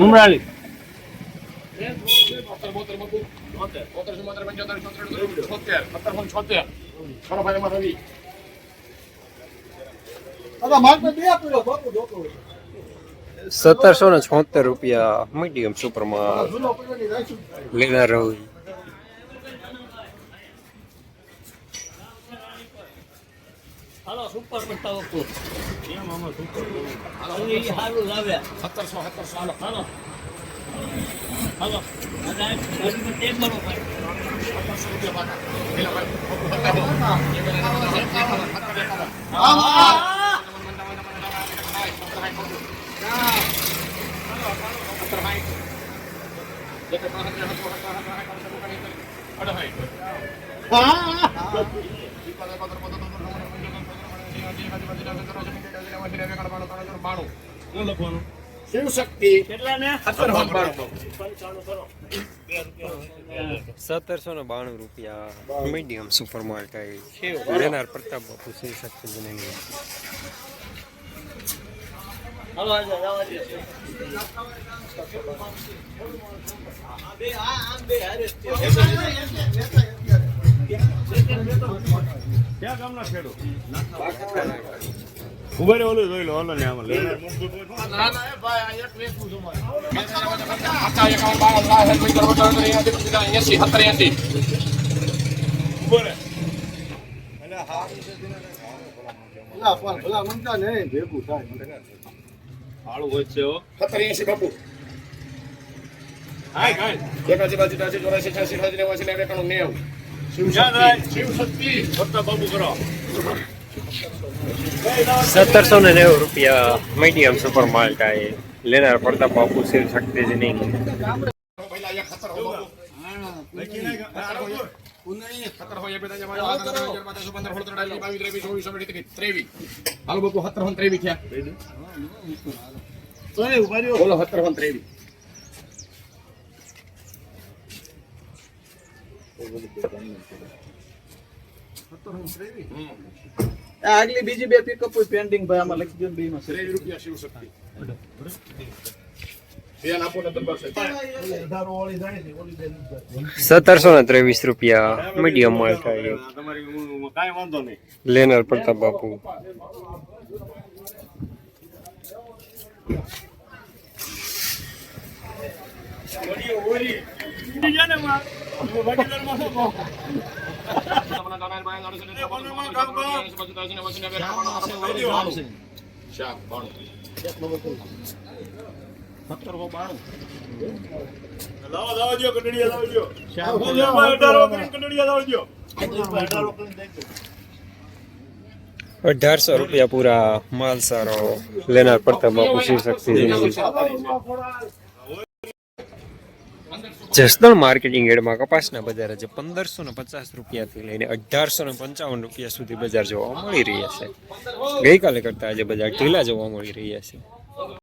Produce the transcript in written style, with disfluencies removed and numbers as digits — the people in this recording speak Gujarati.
ઉમરાળી ₹1776 મીડિયમ સુપરમાં લેનાર હોય. હાલો સુપર બતાવો તો કેમ આમાં સુપર હાલો એ સારું લાવે 1700 હાલો હાલો હાલો આ ગાડીમાં ટેગ મારો ભાઈ શિવશક્તિ કેટલા ને ₹1792 મીડિયમ સુપરમાં લેનાર પ્રતાપ બાપુ શિવશક્તિ જનની. હાલો આજો જવા દે બે આ બે હારે ક્યાં ગામના ખેડો ઉભા રે ઓલું જોઈ લો ઓલો ને આમાં લેનાર ના ના ભાઈ આ એક વેચું છું મારે 80 ઉભો રે અને હારું છે ભલા ભલા મનતા ને ભેગું થાય હાળું હોય છે હો 70 બાપુ હાય હાય એકાજી બાજુ 84 86 87 91 શિવશક્તિ ફક્ત બાબુ કરો ₹1790 મીડિયમ સુપર માલ્ટા લેનાર પ્રતાપ બાપુ શિવશક્તિ જનની. પહેલા એક ખતર હો બાપુ લખી નાખ ઉનઈ ખતર હોય બે દાજા મારા 15 16 22 23 23 હાલો બાપુ 17 23 થયા તોય ઉભા રહ્યો બોલો 17 23 આગલી બીજી બે પિકઅપ પેન્ડિંગ ભાઈ આમાં લખી દો બે માં ₹23 શિવશક્તિ બેન આપો ને દરબાર સાહેબ ₹1723 મીડિયમ માલ્ટા તમારી કાંઈ વાંધો નહીં લેનાર પ્રતાપ બાપુ. લાવો જો કટડિયા લાવો જો કટડિયા લાવો જો ₹1800 પૂરા માલ સારો લેનાર પ્રતાપ બાપુ શિવશક્તિ જનની. જસદણ માર્કેટિંગ યાર્ડમાં કપાસના બજાર આજે ₹1550 થી લઈને ₹1855 સુધી બજાર જોવા મળી રહ્યા છે. ગઈકાલે કરતા આજે બજાર ઢીલા જોવા મળી રહ્યા છે.